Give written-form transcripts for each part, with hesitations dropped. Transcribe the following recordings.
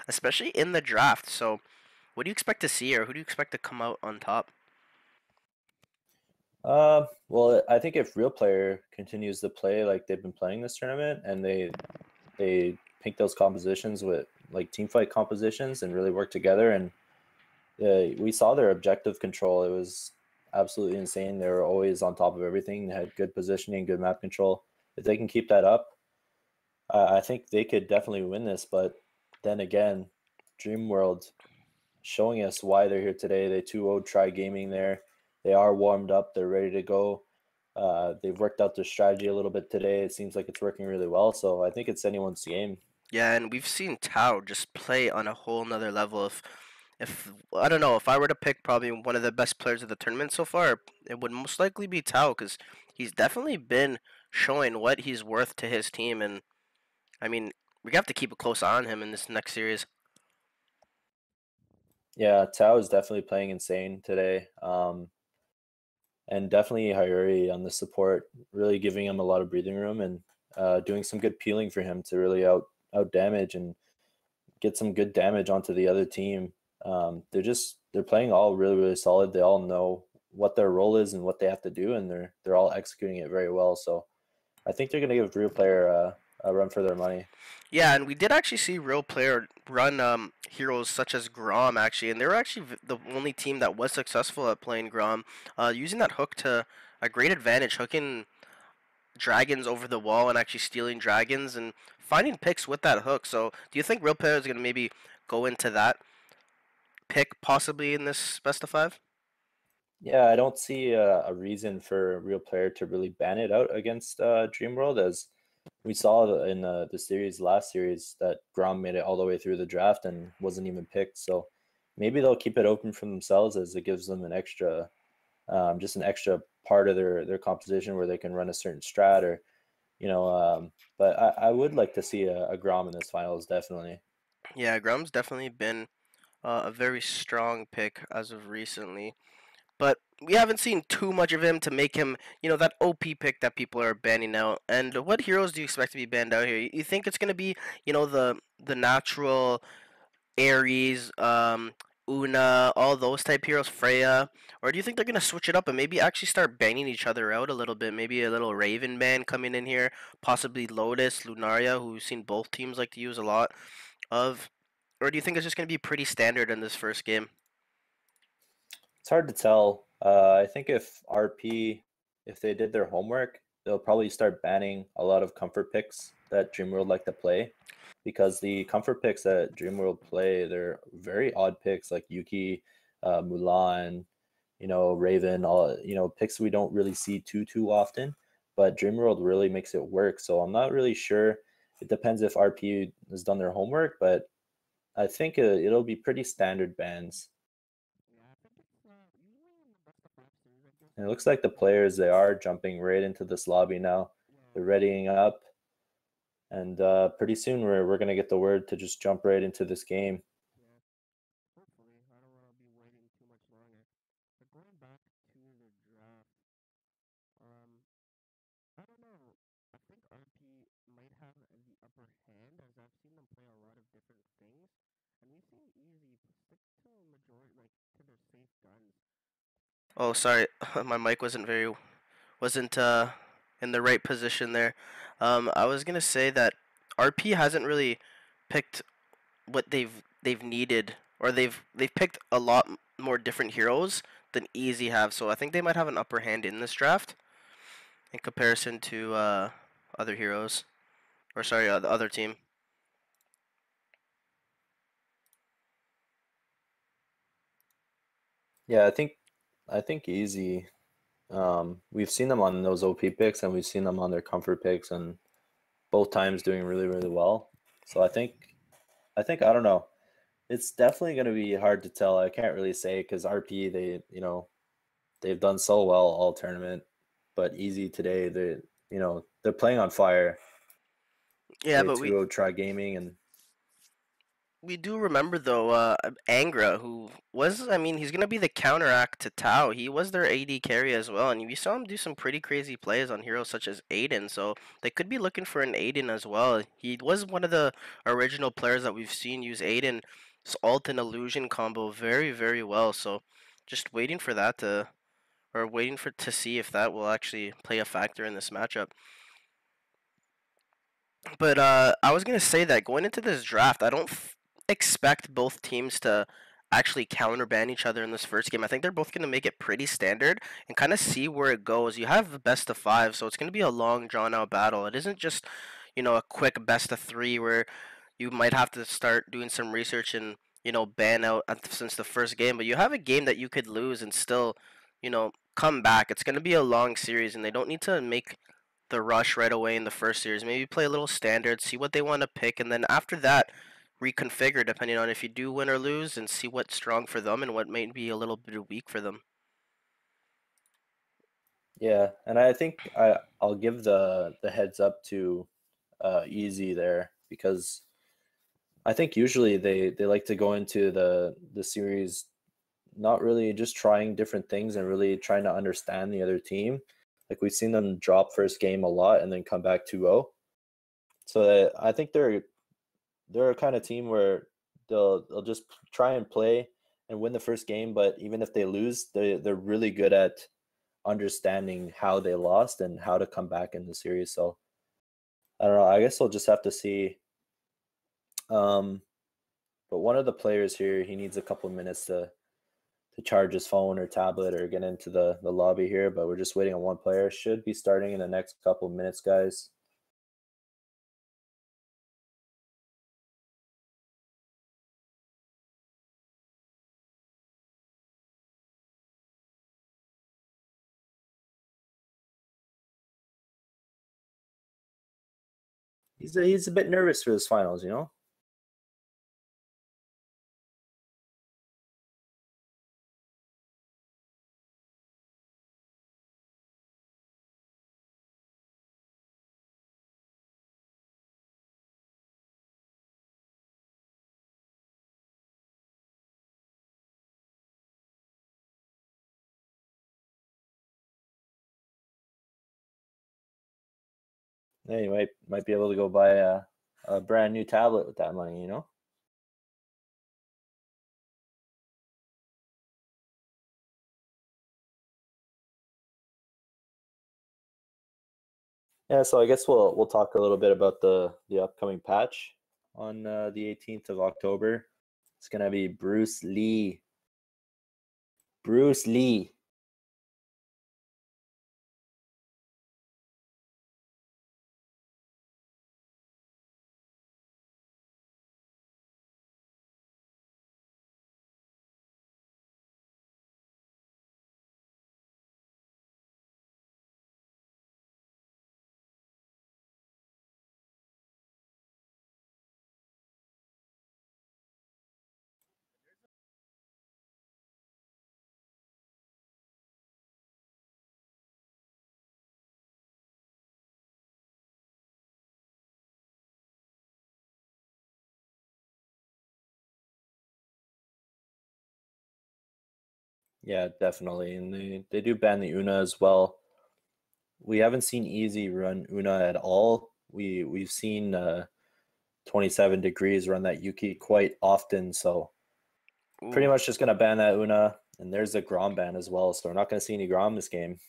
especially in the draft. So, what do you expect to see, or who do you expect to come out on top? Well, I think if RealPlayer continues to play like they've been playing this tournament, and they pick those compositions with like team fight compositions and really work together, and we saw their objective control. It was absolutely insane. They were always on top of everything. They had good positioning, good map control. If they can keep that up, I think they could definitely win this. But then again, Dreamworld showing us why they're here today. They 2-0 try gaming there. They are warmed up. They're ready to go. They've worked out their strategy a little bit today. It seems like it's working really well. So I think it's anyone's game. Yeah, and we've seen Tao just play on a whole nother level. If I don't know, if I were to pick probably one of the best players of the tournament so far, it would most likely be Tao because he's definitely been showing what he's worth to his team, and I mean we have to keep a close eye on him in this next series. Yeah, Tao is definitely playing insane today. And definitely Hayuri on the support, really giving him a lot of breathing room and doing some good peeling for him to really out damage and get some good damage onto the other team. They're playing all really solid. They all know what their role is and what they have to do, and they're all executing it very well. So I think they're gonna give Real Player a run for their money. Yeah, and we did actually see RealPlayer run heroes such as Grom actually, and they were actually the only team that was successful at playing Grom, using that hook to a great advantage, hooking dragons over the wall and actually stealing dragons and finding picks with that hook. So, do you think RealPlayer is going to maybe go into that pick possibly in this best of five? Yeah, I don't see a reason for Real Player to really ban it out against Dreamworld, as we saw in the series last series that Grom made it all the way through the draft and wasn't even picked. So maybe they'll keep it open for themselves as it gives them an extra, just an extra part of their composition where they can run a certain strat or you know. But I would like to see a Grom in this finals definitely. Yeah, Grom's definitely been a very strong pick as of recently. But we haven't seen too much of him to make him, that OP pick that people are banning out. And what heroes do you expect to be banned out here? You think it's gonna be, the natural Ares, Una, all those type heroes, Freya, or do you think they're gonna switch it up and maybe actually start banning each other out a little bit? Maybe a little Raven ban coming in here, possibly Lotus, Lunaria, who we've seen both teams like to use a lot of, or do you think it's just gonna be pretty standard in this first game? It's hard to tell. I think if RP, if they did their homework, they'll probably start banning a lot of comfort picks that Dreamworld like to play, because the comfort picks that Dreamworld play, they're very odd picks like Yuki, Mulan, Raven, all picks we don't really see too often. But Dreamworld really makes it work. So I'm not really sure. It depends if RP has done their homework, but I think it'll be pretty standard bans. And it looks like the players, they are jumping right into this lobby now. They're readying up, and pretty soon we're gonna get the word to just jump right into this game. Hopefully, I don't want to be waiting too much longer. But going back to the draft, um, I don't know. I think RP might have the upper hand as I've seen them play a lot of different things, and we've seen Easy stick to a majority, like to their safe guns. Oh, sorry, my mic wasn't in the right position there. I was gonna say that RP hasn't really picked what they've needed, or they've picked a lot more different heroes than Easy have. So I think they might have an upper hand in this draft in comparison to other heroes, or sorry, the other team. Yeah, I think easy. We've seen them on those OP picks, and we've seen them on their comfort picks, and both times doing really well. So I think I don't know. It's definitely going to be hard to tell. I can't really say because RP, they've done so well all tournament, but easy today they're playing on fire. Yeah, They but we 2-0 try gaming, and We do remember though, Angra, who was, I mean, he's gonna be the counteract to Tao. He was their AD carry as well, and we saw him do some pretty crazy plays on heroes such as Aiden. So they could be looking for an Aiden as well. He was one of the original players that we've seen use Aiden's ult and illusion combo very, very well. So just waiting for that to, or waiting for to see if that will actually play a factor in this matchup. But I was gonna say that going into this draft, I don't expect both teams to actually counterban each other in this first game. I think they're both gonna make it pretty standard and kind of see where it goes. You have the best of five, so it's gonna be a long, drawn out battle. It isn't just a quick best of three where you might have to start doing some research and ban out since the first game. But you have a game that you could lose and still come back. It's gonna be a long series, and they don't need to make the rush right away in the first series. Maybe play a little standard, see what they want to pick, and then after that, reconfigure depending on if you do win or lose, and see what's strong for them and what might be a little bit weak for them. Yeah, and I think I'll give the heads up to Easy there because I think usually they like to go into the series not really just trying different things and really trying to understand the other team. Like we've seen them drop first game a lot and then come back 2-0. So I think they're a kind of team where they'll just try and play and win the first game, but even if they lose, they're really good at understanding how they lost and how to come back in the series. So I don't know. I guess we'll just have to see. But one of the players here, he needs a couple of minutes to charge his phone or tablet or get into the lobby here. But we're just waiting on one player. Should be starting in the next couple of minutes, guys. He's a bit nervous for this finals, you know. Yeah, you might be able to go buy a brand new tablet with that money, you know. Yeah, so I guess we'll talk a little bit about the upcoming patch on the 18th of October. It's gonna be Bruce Lee. Bruce Lee. Yeah, definitely, and they do ban the Una as well. We haven't seen Easy run Una at all. We've seen 27 degrees run that Yuki quite often, so pretty Ooh, much just gonna ban that Una. And there's the Grom ban as well, so we're not gonna see any Grom this game.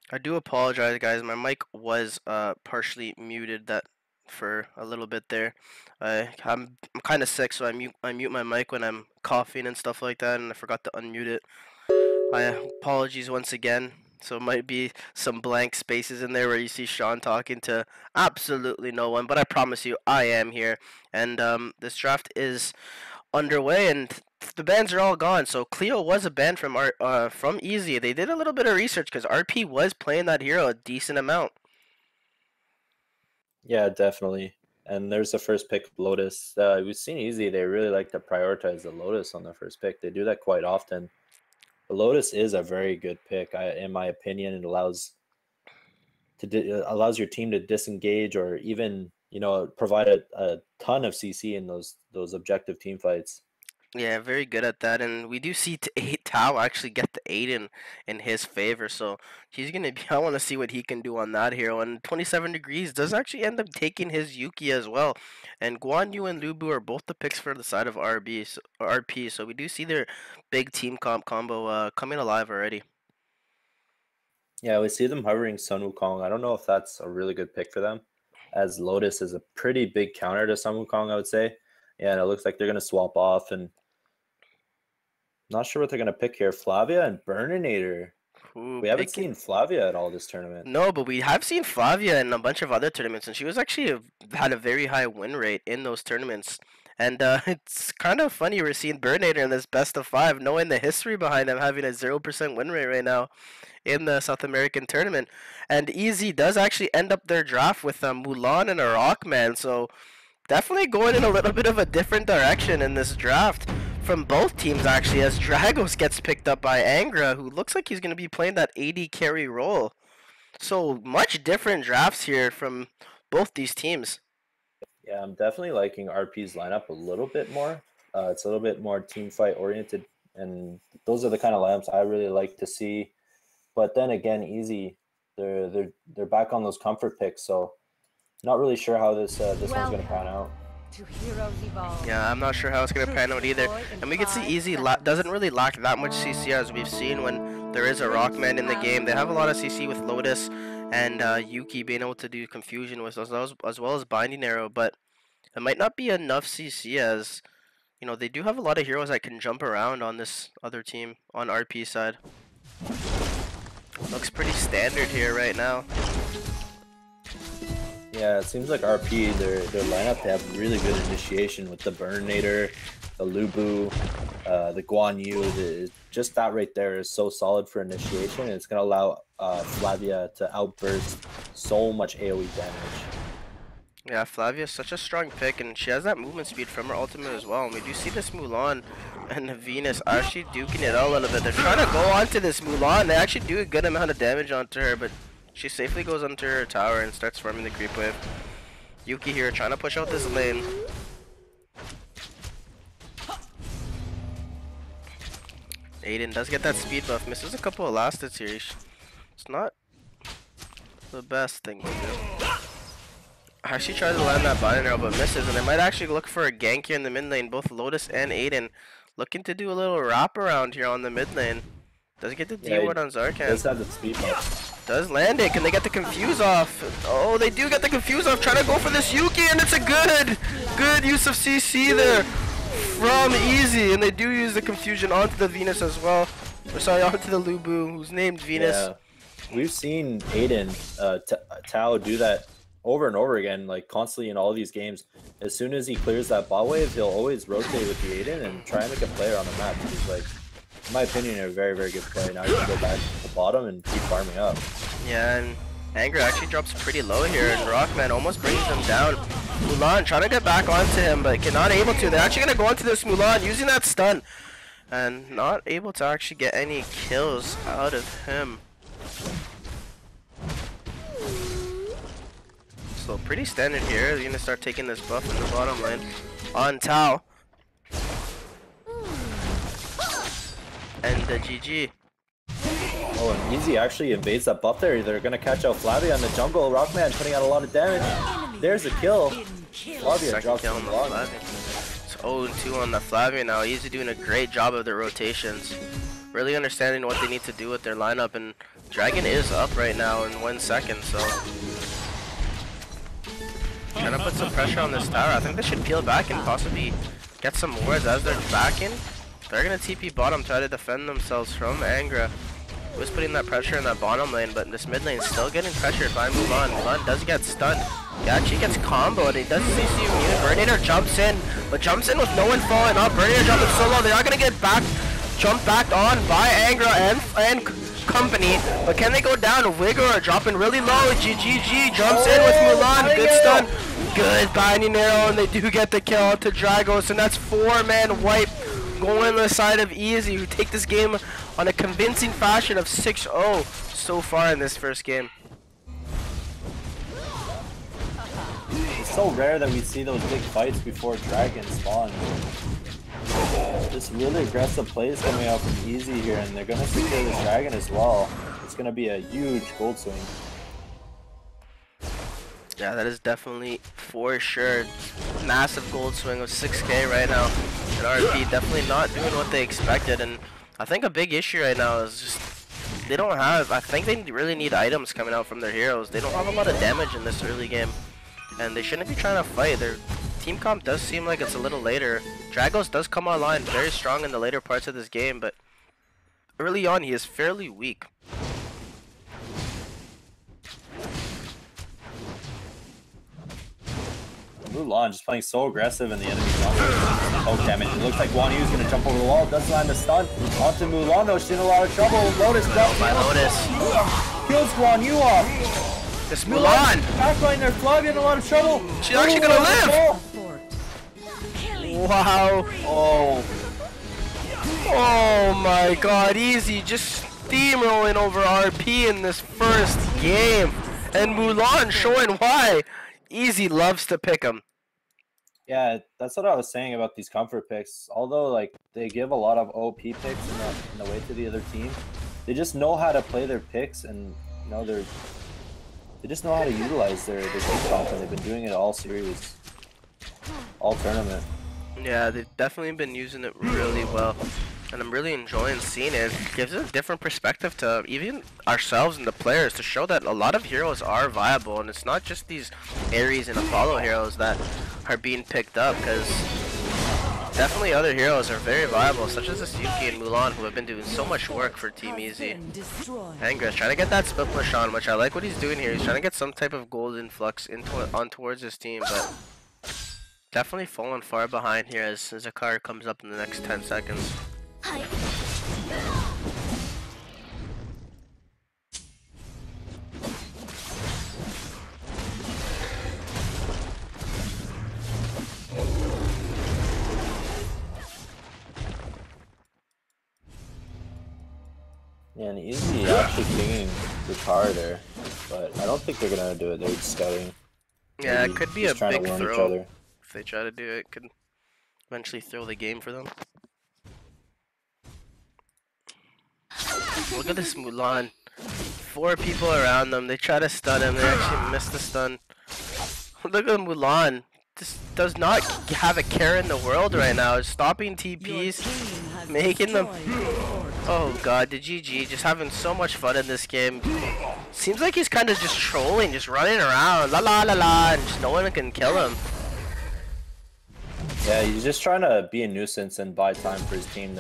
I do apologize, guys. My mic was partially muted that for a little bit there. I'm kind of sick, so I mute my mic when I'm coughing and stuff like that, and I forgot to unmute it. My apologies once again. So it might be some blank spaces in there where you see Sean talking to absolutely no one, but I promise you, I am here, and this draft is underway, and the bans are all gone. So Cleo was a ban from Easy. They did a little bit of research because RP was playing that hero a decent amount. Yeah, definitely. And there's the first pick of Lotus. We've seen Easy. They really like to prioritize the Lotus on the first pick. They do that quite often. The Lotus is a very good pick, in my opinion. It allows your team to disengage or even you know, provide a ton of CC in those objective team fights. Yeah, very good at that, and we do see Tao actually get the 8 in his favor, so he's gonna be. I want to see what he can do on that hero. And 27 degrees does actually end up taking his Yuki as well, and Guan Yu and Lubu are both the picks for the side of RP. So we do see their big team combo coming alive already. Yeah, we see them hovering Sun Wukong. I don't know if that's a really good pick for them, as Lotus is a pretty big counter to Sun Wukong, I would say. Yeah, and it looks like they're gonna swap off, and not sure what they're gonna pick here. Flavia and Burninator. Ooh, We haven't seen Flavia at all this tournament. No, but we have seen Flavia in a bunch of other tournaments, and she was actually had a very high win rate in those tournaments. And it's kind of funny we're seeing Burnator in this best of 5, knowing the history behind him having a 0% win rate right now in the South American tournament. And EZ does actually end up their draft with a Mulan and a Rockman, so definitely going in a little bit of a different direction in this draft from both teams, actually, as Dragos gets picked up by Angra, who looks like he's going to be playing that AD carry role. So much different drafts here from both these teams. Yeah, I'm definitely liking RP's lineup a little bit more. It's a little bit more team fight oriented, and those are the kind of lineups I really like to see. But then again, Easy, they're back on those comfort picks, so not really sure how this one's going to pan out. Yeah, I'm not sure how it's going to pan out either. And we can see Easy doesn't really lack that much CC, as we've seen when there is a Rockman in the game. They have a lot of CC with Lotus and Yuki being able to do confusion with as well as Binding Arrow, but it might not be enough CC, as you know they do have a lot of heroes that can jump around on this other team on RP side. Looks pretty standard here right now. Yeah, it seems like RP, their lineup, they have really good initiation with the Burninator, the Lubu, the Guan Yu. Just that right there is so solid for initiation, and it's going to allow Flavia to outburst so much AoE damage. Yeah, Flavia is such a strong pick, and she has that movement speed from her ultimate as well. And we do see this Mulan and the Venus actually duking it out a little bit. They're trying to go onto this Mulan. They actually do a good amount of damage onto her, but she safely goes onto her tower and starts farming the creep wave. Yuki here trying to push out this lane. Aiden does get that speed buff. Misses a couple of last hits here. It's not the best thing to do. Actually tries to land that binding arrow but misses, and they might actually look for a gank here in the mid lane. Both Lotus and Aiden looking to do a little wraparound here on the mid lane. Does get the D-ward on Zarkan. Does have the speed buff. Does land it. Can they get the confuse off? Oh, they do get the confuse off. Trying to go for this Yuki, and it's a good use of CC there from Easy, and they do use the confusion onto the Venus as well. Or sorry, onto the Lubu, who's named Venus. Yeah. We've seen Aiden, Tao do that over and over again, like constantly in all these games. As soon as he clears that bot wave, he'll always rotate with the Aiden and try and make a player on the map. He's like, in my opinion, a very, very good play. Now you can go back to the bottom and keep farming up. Yeah, and Anger actually drops pretty low here, and Rockman almost brings him down. Mulan trying to get back onto him, but cannot able to. They're actually going to go into this Mulan using that stun, and not able to actually get any kills out of him. So pretty standard here. They're going to start taking this buff in the bottom lane on Tao. And the GG. Oh, and Easy actually invades that buff there. They're going to catch out Flavia on the jungle. Rockman putting out a lot of damage. There's a kill. Flavia drops kill on the Flavia. It's 0-2 on the Flavia now. Easy doing a great job of their rotations. Really understanding what they need to do with their lineup. And Dragon is up right now in 1 second, so trying to put some pressure on this tower. I think they should peel back and possibly get some wards as they're backing. They're going to TP bottom, try to defend themselves from Angra, who is putting that pressure in that bottom lane, but in this mid lane still getting pressured by Mulan. Mulan does get stunned. He actually gets comboed. He does CC immune. Burninator jumps in, but jumps in with no one falling up. Burninator jumping so low. They're not going to get jumped back on by Angra and company, but can they go down? Vigor dropping really low. GGG jumps in with Mulan. Good stun. Good binding arrow, and they do get the kill to Dragos, and that's 4-man wipe going on the side of Easy, who take this game on a convincing fashion of 6-0 so far in this first game. so rare that we see those big fights before Dragon spawn. Just really aggressive plays coming out from Easy here, and they're gonna secure this Dragon as well. It's gonna be a huge gold swing. Yeah, that is definitely for sure. Massive gold swing of 6K right now. And RP definitely not doing what they expected. And I think a big issue right now is just they don't have, I think they really need items coming out from their heroes. They don't have a lot of damage in this early game. And they shouldn't be trying to fight. Their team comp does seem like it's a little later. Dragos does come online very strong in the later parts of this game, but early on he is fairly weak. Mulan just playing so aggressive in the enemy jungle. Oh, damn it. It looks like Guan Yu's gonna jump over the wall. Does land a stun. Onto Mulan though. She's in a lot of trouble. Lotus drops. My Lotus Kills Guan Yu off. This Mulan! Backline there. Flag in a lot of trouble. She's actually gonna live! Wow. Oh. Oh my god. Easy. Just steamrolling over RP in this first game. And Mulan showing why. Easy loves to pick him. Yeah, that's what I was saying about these comfort picks. Although, like, they give a lot of OP picks in the way to the other team, they just know how to play their picks, and you know they just know how to utilize their team comp, and they've been doing it all series, all tournament. Yeah, they've definitely been using it really well, and I'm really enjoying seeing it. It gives a different perspective to even ourselves and the players to show that a lot of heroes are viable, and it's not just these Ares and Apollo heroes that are being picked up, because definitely other heroes are very viable, such as this Yuki and Mulan, who have been doing so much work for Team Easy. Angri's trying to get that split push on, which I like what he's doing here. He's trying to get some type of gold influx on towards his team, but definitely falling far behind here as Zakar comes up in the next 10 seconds. Yeah, and Easy actually pinging the car there, but I don't think they're gonna do it. They're just scouting. Yeah, Maybe it could be just a trying to big warn each throw. other. If they try to do it, could eventually throw the game for them. Look at this Mulan. 4 people around them. They try to stun him. They actually miss the stun. Look at Mulan. This does not have a care in the world right now. It's stopping TPs, making them. Oh god, the GG just having so much fun in this game. Seems like he's kind of just trolling, just running around, la la la la, and just no one can kill him. Yeah, he's just trying to be a nuisance and buy time for his team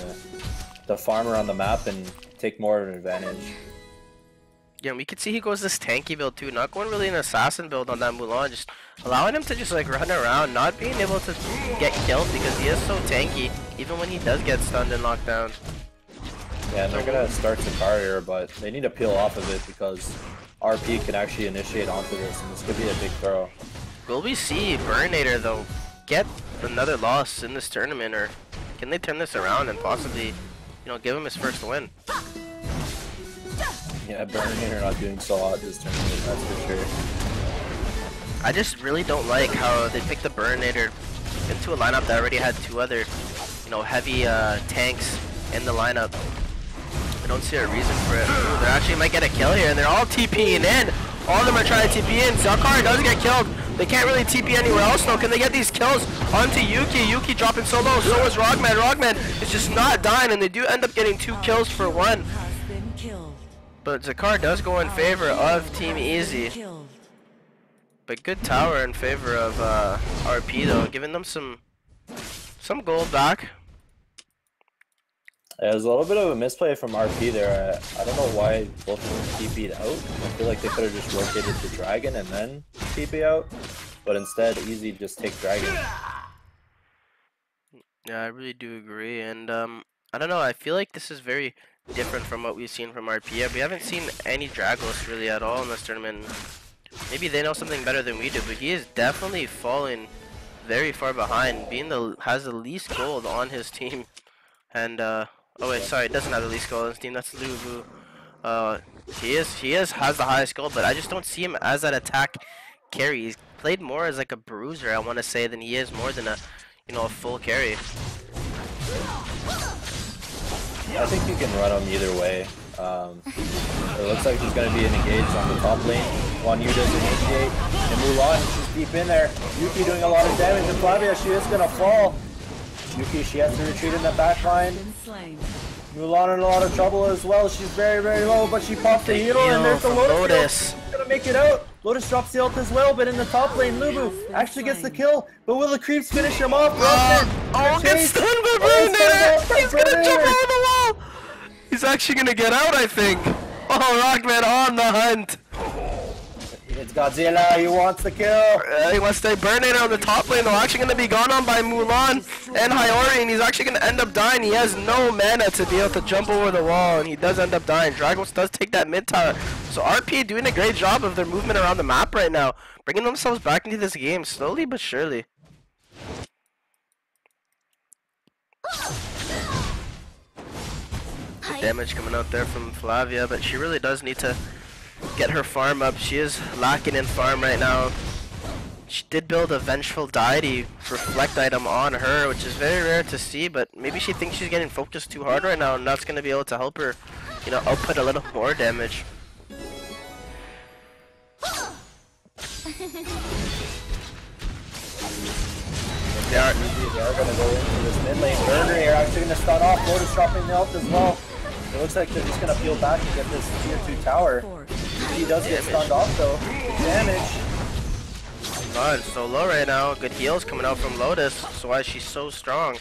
to farm around the map and take more of an advantage. Yeah, we could see he goes this tanky build too, not going really an assassin build on that Mulan, just allowing him to just like run around, not being able to get killed because he is so tanky, even when he does get stunned and locked down. Yeah, and they're gonna start Zakar here, but they need to peel off of it because RP can actually initiate onto this, and this could be a big throw. Will we see Burninator though get another loss in this tournament, or can they turn this around and possibly, you know, give him his first win? Yeah, Burninator not doing so hot this tournament, that's for sure. I just really don't like how they picked the Burninator into a lineup that already had 2 other, you know, heavy tanks in the lineup. I don't see a reason for it. Ooh, they actually might get a kill here, and they're all TPing in. All of them are trying to TP in. Zakar does get killed. They can't really TP anywhere else though. Can they get these kills onto Yuki? Yuki dropping so low. So is Rogman. Rogman is just not dying, and they do end up getting 2 kills for 1. But Zakar does go in favor of Team Easy. But good tower in favor of RP though, giving them some gold back. Yeah, there's a little bit of a misplay from RP there. I don't know why both of them TP'd out. I feel like they could have just rotated to Dragon and then TP out. But instead, Easy just take Dragon. Yeah, I really do agree. And I don't know, I feel like this is very different from what we've seen from RP. We haven't seen any Dragos really at all in this tournament. Maybe they know something better than we do, but he is definitely falling very far behind, has the least gold on his team. And oh wait, sorry, doesn't have the least gold on his team. That's Luvu. He has the highest gold, but I just don't see him as that attack carry. He's played more as like a bruiser, I want to say, than he is more than a, you know, a full carry. I think you can run him either way. It looks like there's going to be an engage on the top lane. Juan Yu does initiate. And Mulan, she's deep in there. Yuki doing a lot of damage. And Flavia, she is going to fall. Yuki, she has to retreat in the back line. Mulan in a lot of trouble as well. She's very, very low, but she pops the heal, and there's the Lotus. She's gonna make it out. Lotus drops the ult as well, but in the top lane, Lubu actually gets the kill. But will the creeps finish him off? Oh, gets stunned by Burninator! He's gonna jump over the wall! He's actually gonna get out, I think. Oh, Rockman on the hunt. It's Godzilla, he wants the kill. He wants to burn it on the top lane. They're actually going to be gone on by Mulan and Hiyori, and he's actually going to end up dying. He has no mana to be able to jump over the wall, and he does end up dying. Dragos does take that mid tower. So RP doing a great job of their movement around the map right now, bringing themselves back into this game slowly but surely. Good damage coming out there from Flavia, but she really does need to get her farm up. She is lacking in farm right now. She did build a Vengeful Deity reflect item on her, which is very rare to see, but maybe she thinks she's getting focused too hard right now, and that's going to be able to help her, you know, output a little more damage. They are going to go into this mid lane. Burger here actually going to stun off. Lotus dropping the ult as well. It looks like they're just going to peel back and get this tier 2 tower. He does get stunned off though. Damage. God, it's so low right now. Good heals coming out from Lotus. That's why she's so strong.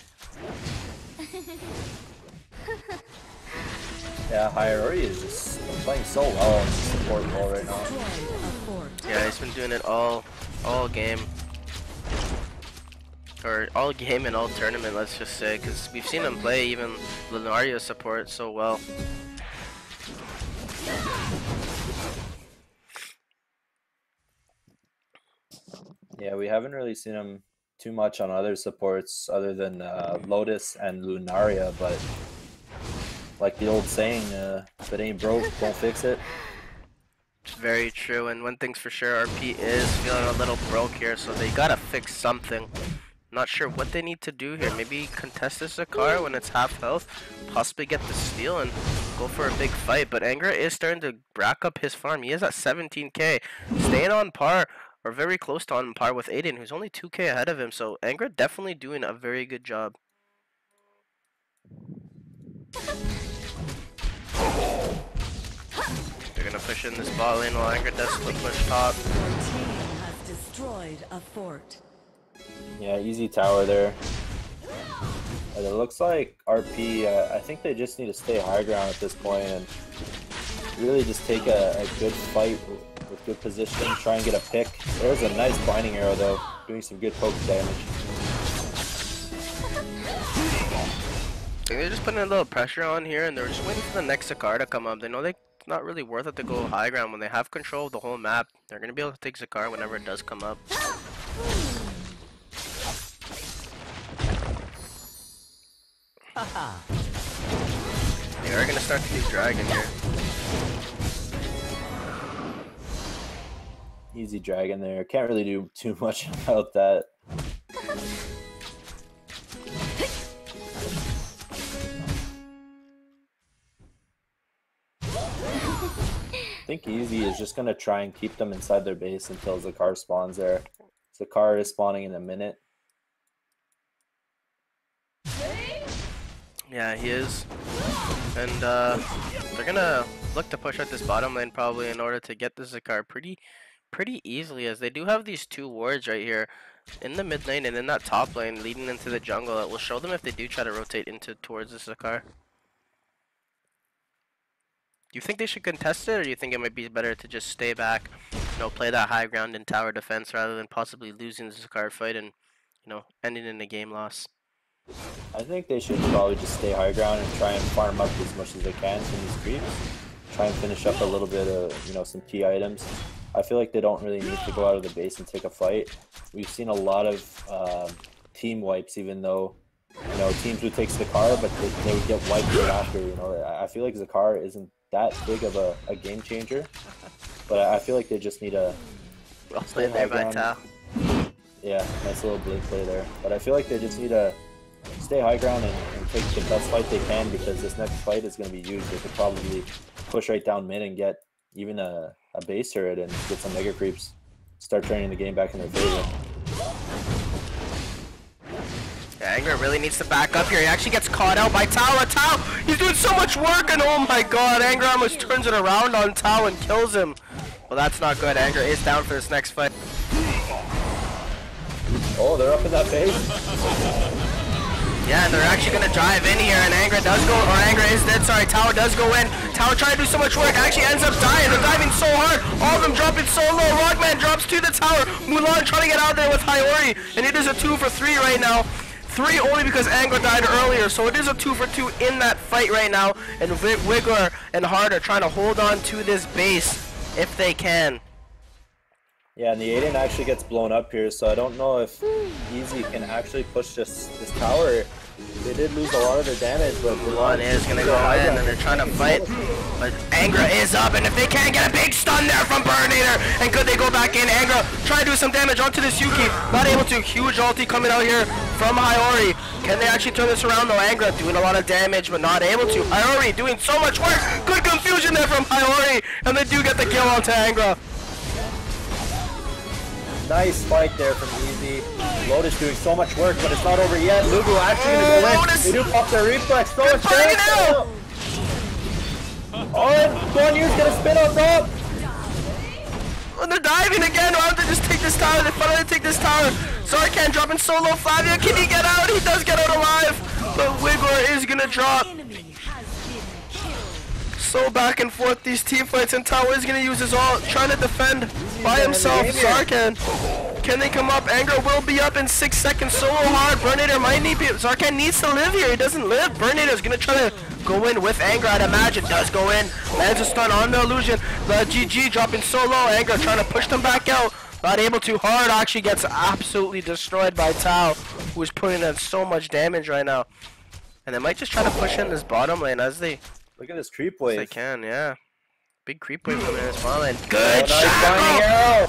Yeah, Hiyori is just playing so well in the support role right now. Yeah, he's been doing it all game. Or all game and all tournament, let's just say, because we've seen him play even Lunaria support so well. Yeah, we haven't really seen him too much on other supports other than Lotus and Lunaria, but like the old saying, if it ain't broke, don't fix it. It's very true, and one thing's for sure, RP is feeling a little broke here, so they gotta fix something. Not sure what they need to do here. Maybe contest this Zakar when it's half health, possibly get the steal and go for a big fight. But Angra is starting to rack up his farm. He is at 17k, staying on par or very close to on par with Aiden, who's only 2k ahead of him. So Angra definitely doing a very good job. They're gonna push in this bot lane while Angra does split push top. Your team has destroyed a fort. Yeah, easy tower there. And it looks like RP, I think they just need to stay high ground at this point and really just take a good fight with good position, try and get a pick. There's a nice binding arrow though, doing some good poke damage. I think they're just putting a little pressure on here, and they're just waiting for the next Zakar to come up. They know it's not really worth it to go high ground when they have control of the whole map. They're going to be able to take Zakar whenever it does come up. They are going to start to do Dragon here. Easy dragon there. Can't really do too much about that. I think Easy is just going to try and keep them inside their base until Zakar spawns there. Zakar is spawning in a minute. Yeah, he is. And they're going to look to push out this bottom lane probably in order to get the Zakar pretty easily, as they do have these two wards right here in the mid lane and in that top lane leading into the jungle that will show them if they do try to rotate towards the Zakar. Do you think they should contest it, or do you think it might be better to just stay back, you know, play that high ground in tower defense rather than possibly losing the Zakar fight and, you know, ending in a game loss? I think they should probably just stay high ground and try and farm up as much as they can from these creeps. Try and finish up a little bit of, you know, some key items. I feel like they don't really need to go out of the base and take a fight. We've seen a lot of team wipes, even though, you know, teams would take Zakar, but they would get wiped after. You know, I feel like Zakar isn't that big of a game changer, but I feel like they just need a Well played there by Tal. Yeah, nice little blink play there. But I feel like they just need to stay high ground and take the best fight they can, because this next fight is going to be huge. They could probably push right down mid and get even a base turret and get some mega creeps. Start turning the game back in their favor. Yeah, Angra really needs to back up here. He actually gets caught out by Tao. Tao, he's doing so much work, and oh my god, Angra almost turns it around on Tao and kills him. Well, that's not good. Angra is down for this next fight. Oh, they're up in that base. Yeah, and they're actually gonna drive in here, and Angra does go, or Angra is dead, sorry, Tower does go in. Tower trying to do so much work, actually ends up dying. They're diving so hard, all of them dropping so low. Rockman drops to the tower. Mulan trying to get out there with Hiyori, and it is a 2 for 3 right now. 3 only because Angra died earlier, so it is a 2 for 2 in that fight right now. And Wiggler and Hard are trying to hold on to this base if they can. Yeah, and the Aiden actually gets blown up here, so I don't know if Easy can actually push this tower. They did lose a lot of their damage, but Mulan is gonna go in, and they're trying to fight. But Angra is up, and if they can't get a big stun there from Burninator, and could they go back in? Angra try to do some damage onto this Yuki, not able to. Huge ulti coming out here from Hiyori. Can they actually turn this around though? Angra doing a lot of damage, but not able to. Hiyori doing so much work. Good confusion there from Hiyori, and they do get the kill onto Angra. Nice fight there from Easy. Lotus doing so much work, but it's not over yet. Lugu actually gonna go in. Lotus. They do pop their reflex. So much fighting damage. Oh, and Guan Yu's gonna spin on top. And they're diving again. Why don't they just take this tower? They finally take this tower. Zarkan dropping so low. Flavia, can he get out? He does get out alive. But Wiggler is gonna drop. Enemy has been killed. So back and forth these team fights, and Tao is gonna use his ult, trying to defend by himself. Zarkan, can they come up? Angra will be up in 6 seconds. Solo hard. Burninator might need. Zarkan needs to live here. He doesn't live. Burninator is gonna try to go in with Angra. I'd imagine does go in. Lands a stun on the illusion. The GG dropping so low. Angra trying to push them back out. Not able to. Hard actually gets absolutely destroyed by Tao, who is putting in so much damage right now. And they might just try to push in this bottom lane as they. Look at this creep They wave. can, yeah. Big creep wave coming in as well, and good nice shot! binding arrow.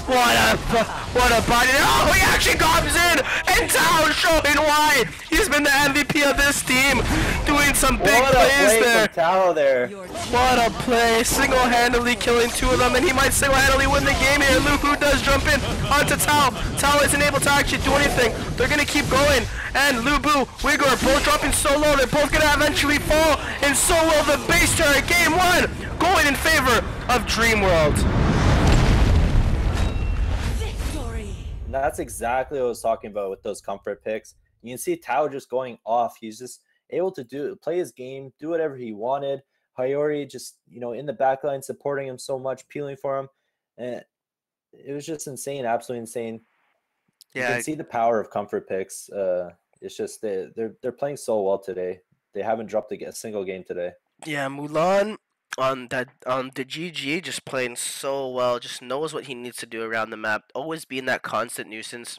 What a binding arrow! Oh, he actually comes in, and Tao showing why he's been the MVP of this team, doing some big What a plays play there. from Tao there. Your What a play! Single-handedly killing 2 of them, and he might single-handedly win the game here. Luku does jump in onto Tao. Tao isn't able to actually do anything. They're gonna keep going, and Lubu, Wigor, both dropping so low. They're both gonna eventually fall, and so will the base turret. Game 1 going in favor of Dreamworld. victory. And that's exactly what I was talking about with those comfort picks. You can see Tao just going off. He's just able to play his game, do whatever he wanted. Hiyori just, in the back line supporting him so much, peeling for him. And it was just insane, absolutely insane. You Yeah, can see the power of comfort picks. It's just they're playing so well today. They haven't dropped a single game today. yeah, Mulan on the GG just playing so well, just knows what he needs to do around the map, always being that constant nuisance.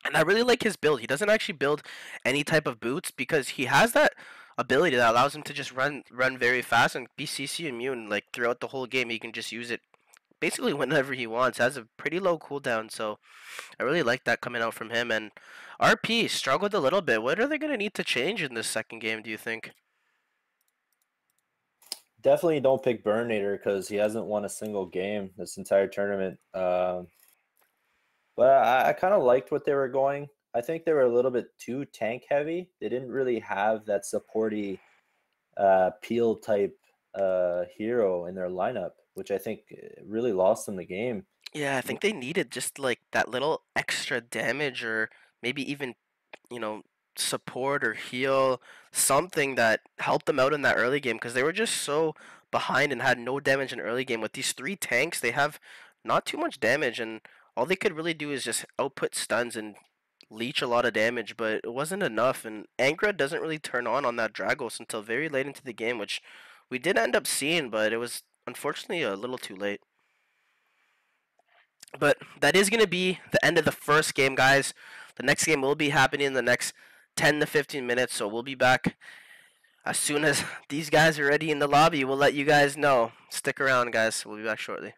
And I really like his build. He doesn't actually build any type of boots because he has that ability that allows him to just run very fast and be CC immune like throughout the whole game. He can just use it basically whenever he wants. Has a pretty low cooldown, so I really like that coming out from him. And RP struggled a little bit. What are they going to need to change in this second game, do you think? Definitely don't pick Burninator because he hasn't won a single game this entire tournament. But I kind of liked what they were going. I think they were a little bit too tank heavy. They didn't really have that supporty peel type hero in their lineup, which I think really lost them the game. Yeah, I think they needed just like that little extra damage, or maybe even, support or heal, something that helped them out in that early game, because they were just so behind and had no damage in early game. With these 3 tanks, they have not too much damage, and all they could really do is just output stuns and leech a lot of damage, but it wasn't enough. And Angra doesn't really turn on that Dragos until very late into the game, which we did end up seeing, but it was unfortunately a little too late. But that is going to be the end of the first game, guys. The next game will be happening in the next 10 to 15 minutes, so we'll be back as soon as these guys are ready in the lobby. We'll let you guys know. Stick around, guys. We'll be back shortly.